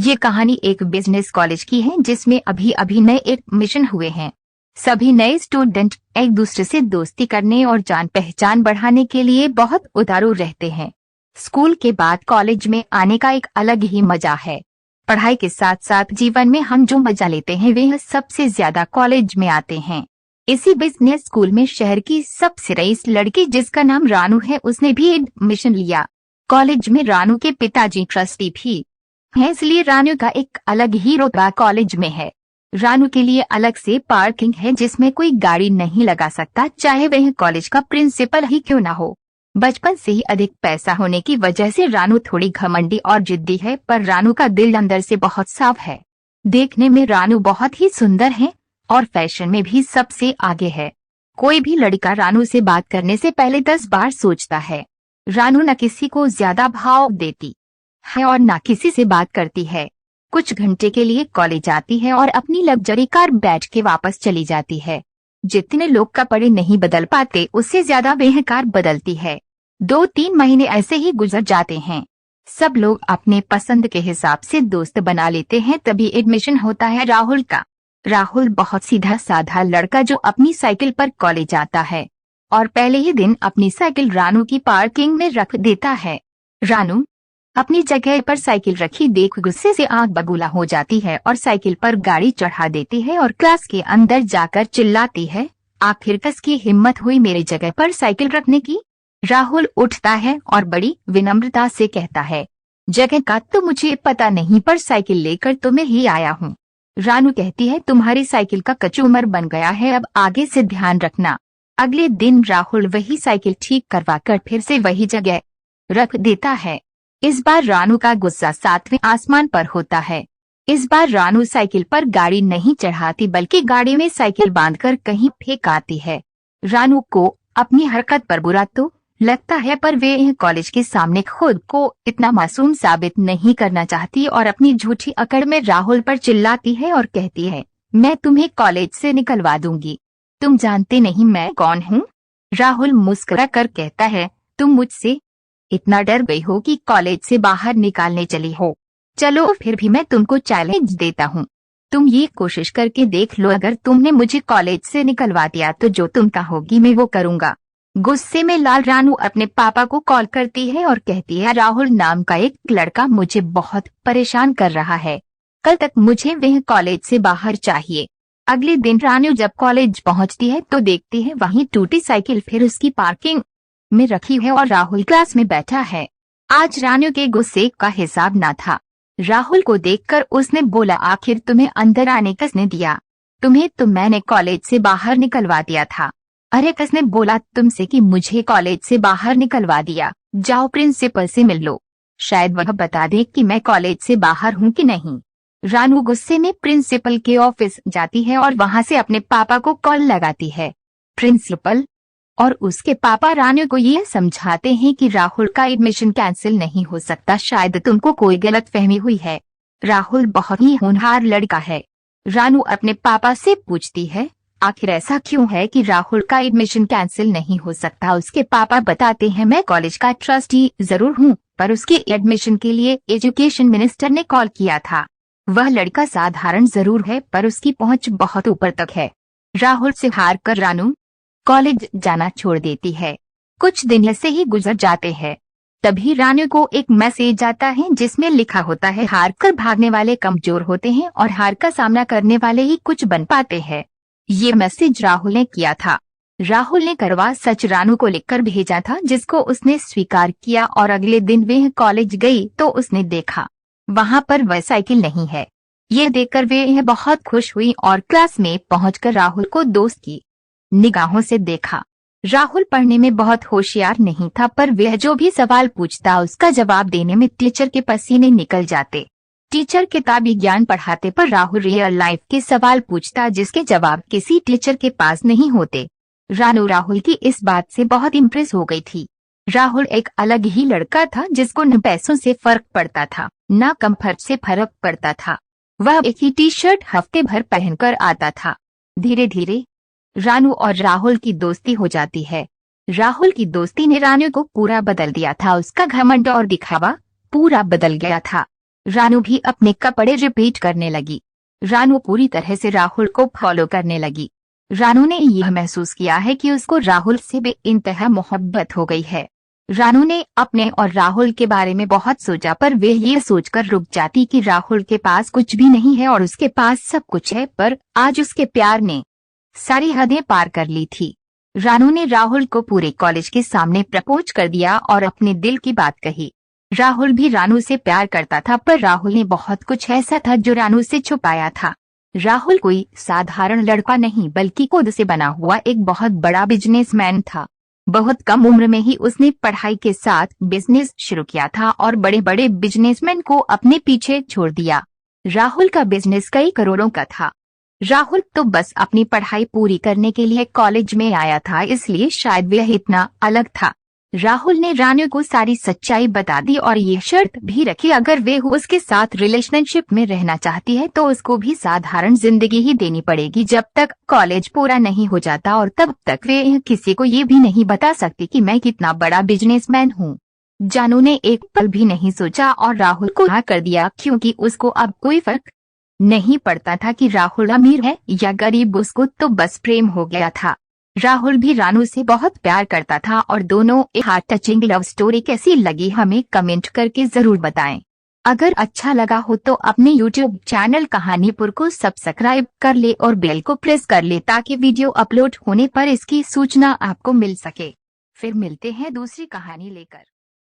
ये कहानी एक बिजनेस कॉलेज की है जिसमें अभी अभी नए एडमिशन हुए हैं। सभी नए स्टूडेंट एक दूसरे से दोस्ती करने और जान पहचान बढ़ाने के लिए बहुत उतारू रहते हैं। स्कूल के बाद कॉलेज में आने का एक अलग ही मजा है। पढ़ाई के साथ साथ जीवन में हम जो मजा लेते हैं वह सबसे ज्यादा कॉलेज में आते हैं। इसी बिजनेस स्कूल में शहर की सबसे रईस लड़की जिसका नाम रानू है, उसने भी एडमिशन लिया। कॉलेज में रानू के पिताजी ट्रस्टी भी है, इसलिए रानू का एक अलग ही रुतबा कॉलेज में है। रानू के लिए अलग से पार्किंग है जिसमें कोई गाड़ी नहीं लगा सकता, चाहे वह कॉलेज का प्रिंसिपल ही क्यों ना हो। बचपन से ही अधिक पैसा होने की वजह से रानू थोड़ी घमंडी और जिद्दी है, पर रानू का दिल अंदर से बहुत साफ है। देखने में रानू बहुत ही सुंदर है और फैशन में भी सबसे आगे है। कोई भी लड़का रानू से बात करने से पहले 10 बार सोचता है। रानू न किसी को ज्यादा भाव देती है और ना किसी से बात करती है। कुछ घंटे के लिए कॉलेज आती है और अपनी लग्जरी कार बैठ के वापस चली जाती है। जितने लोग कपड़े नहीं बदल पाते उससे ज्यादा वह कार बदलती है। 2-3 महीने ऐसे ही गुजर जाते हैं। सब लोग अपने पसंद के हिसाब से दोस्त बना लेते हैं। तभी एडमिशन होता है राहुल का। राहुल बहुत सीधा साधा लड़का जो अपनी साइकिल पर कॉलेज आता है और पहले ही दिन अपनी साइकिल रानू की पार्किंग में रख देता है। रानू अपनी जगह पर साइकिल रखी देख गुस्से से आग बबूला हो जाती है और साइकिल पर गाड़ी चढ़ा देती है और क्लास के अंदर जाकर चिल्लाती है, आखिर किसकी हिम्मत हुई मेरी जगह पर साइकिल रखने की। राहुल उठता है और बड़ी विनम्रता से कहता है, जगह का तो मुझे पता नहीं, पर साइकिल लेकर तो मैं ही आया हूँ। रानू कहती है, तुम्हारी साइकिल का कचूमर बन गया है, अब आगे से ध्यान रखना। अगले दिन राहुल वही साइकिल ठीक करवा कर फिर से वही जगह रख देता है। इस बार रानू का गुस्सा 7वें आसमान पर होता है। इस बार रानू साइकिल पर गाड़ी नहीं चढ़ाती बल्कि गाड़ी में साइकिल बांधकर कहीं फेंक आती है। रानू को अपनी हरकत पर बुरा तो लगता है, पर वे कॉलेज के सामने खुद को इतना मासूम साबित नहीं करना चाहती और अपनी झूठी अकड़ में राहुल पर चिल्लाती है और कहती है, मैं तुम्हें कॉलेज से निकलवा दूंगी। तुम जानते नहीं मैं कौन हूँ। राहुल मुस्कुरा कर कहता है, तुम मुझसे इतना डर गई हो कि कॉलेज से बाहर निकालने चली हो। चलो फिर भी मैं तुमको चैलेंज देता हूँ। तुम ये कोशिश करके देख लो, अगर तुमने मुझे कॉलेज से निकलवा दिया तो जो तुम कहोगी मैं वो करूँगा। गुस्से में लाल रानू अपने पापा को कॉल करती है और कहती है, राहुल नाम का एक लड़का मुझे बहुत परेशान कर रहा है। कल तक मुझे वह कॉलेज से बाहर चाहिए। अगले दिन रानू जब कॉलेज पहुँचती है तो देखती है वहीं टूटी साइकिल फिर उसकी पार्किंग में रखी है और राहुल क्लास में बैठा है। आज रानू के गुस्से का हिसाब ना था। राहुल को देखकर उसने बोला, आखिर तुम्हें अंदर आने किसने दिया? तुम्हें तो मैंने कॉलेज से बाहर निकलवा दिया था। अरे किसने बोला तुमसे कि मुझे कॉलेज से बाहर निकलवा दिया? जाओ प्रिंसिपल से मिल लो, शायद वह बता दे कि मैं कॉलेज से बाहर हूँ कि नहीं। रानू गुस्से में प्रिंसिपल के ऑफिस जाती है और वहाँ से अपने पापा को कॉल लगाती है। प्रिंसिपल और उसके पापा रानू को ये समझाते हैं कि राहुल का एडमिशन कैंसिल नहीं हो सकता, शायद तुमको कोई गलतफहमी हुई है। राहुल बहुत ही होनहार लड़का है। रानू अपने पापा से पूछती है, आखिर ऐसा क्यों है कि राहुल का एडमिशन कैंसिल नहीं हो सकता। उसके पापा बताते हैं, मैं कॉलेज का ट्रस्टी जरूर हूँ, पर उसके एडमिशन के लिए एजुकेशन मिनिस्टर ने कॉल किया था। वह लड़का साधारण जरूर है पर उसकी पहुँच बहुत ऊपर तक है। राहुल से हार कर रानू कॉलेज जाना छोड़ देती है। कुछ दिन ऐसे ही गुजर जाते हैं। तभी रानू को एक मैसेज आता है जिसमें लिखा होता है, हार कर भागने वाले कमजोर होते हैं और हार का सामना करने वाले ही कुछ बन पाते हैं। ये मैसेज राहुल ने किया था। राहुल ने करवा सच रानू को लिखकर भेजा था, जिसको उसने स्वीकार किया और अगले दिन वह कॉलेज गई तो उसने देखा वहाँ पर वह साइकिल नहीं है। ये देखकर वह बहुत खुश हुई और क्लास में पहुंचकर राहुल को दोस्त की निगाहों से देखा। राहुल पढ़ने में बहुत होशियार नहीं था, पर वह जो भी सवाल पूछता उसका जवाब देने में टीचर के पसीने निकल जाते। टीचर किताबी ज्ञान पढ़ाते पर राहुल रियल लाइफ के सवाल पूछता जिसके जवाब किसी टीचर के पास नहीं होते। रानू राहुल की इस बात से बहुत इम्प्रेस हो गई थी। राहुल एक अलग ही लड़का था जिसको न पैसों से फर्क पड़ता था न कम्फर्ट से फर्क पड़ता था। वह एक ही टी शर्ट हफ्ते भर पहनकर आता था। धीरे धीरे रानू और राहुल की दोस्ती हो जाती है। राहुल की दोस्ती ने रानू को पूरा बदल दिया था। उसका घमंड और दिखावा पूरा बदल गया था। रानू भी अपने कपड़े रिपीट करने लगी। रानू पूरी तरह से राहुल को फॉलो करने लगी। रानू ने यह महसूस किया है कि उसको राहुल से बेइंतहा मोहब्बत हो गई है। रानू ने अपने और राहुल के बारे में बहुत सोचा, पर वे ये सोचकर रुक जाती कि राहुल के पास कुछ भी नहीं है और उसके पास सब कुछ है। पर आज उसके प्यार ने सारी हदें पार कर ली थी। रानू ने राहुल को पूरे कॉलेज के सामने प्रपोज कर दिया और अपने दिल की बात कही। राहुल भी रानू से प्यार करता था, पर राहुल ने बहुत कुछ ऐसा था जो रानू से छुपाया था। राहुल कोई साधारण लड़का नहीं, बल्कि खुद से बना हुआ एक बहुत बड़ा बिजनेसमैन था। बहुत कम उम्र में ही उसने पढ़ाई के साथ बिजनेस शुरू किया था और बड़े बड़े बिजनेसमैन को अपने पीछे छोड़ दिया। राहुल का बिजनेस कई करोड़ों का था। राहुल तो बस अपनी पढ़ाई पूरी करने के लिए कॉलेज में आया था, इसलिए शायद वह इतना अलग था। राहुल ने रानू को सारी सच्चाई बता दी और ये शर्त भी रखी, अगर वे उसके साथ रिलेशनशिप में रहना चाहती है तो उसको भी साधारण जिंदगी ही देनी पड़ेगी जब तक कॉलेज पूरा नहीं हो जाता, और तब तक वे किसी को ये भी नहीं बता सकती कि मैं कितना बड़ा बिजनेसमैन हूँ। जानू ने एक पल भी नहीं सोचा और राहुल को हाँ कर दिया, क्योंकि उसको अब कोई फर्क नहीं पड़ता था कि राहुल अमीर है या गरीब, उसको तो बस प्रेम हो गया था। राहुल भी रानू से बहुत प्यार करता था और दोनों एक हार्ट टचिंग लव स्टोरी कैसी लगी हमें कमेंट करके जरूर बताएं। अगर अच्छा लगा हो तो अपने YouTube चैनल कहानीपुर को सब्सक्राइब कर ले और बेल को प्रेस कर ले ताकि वीडियो अपलोड होने पर इसकी सूचना आपको मिल सके। फिर मिलते हैं दूसरी कहानी लेकर।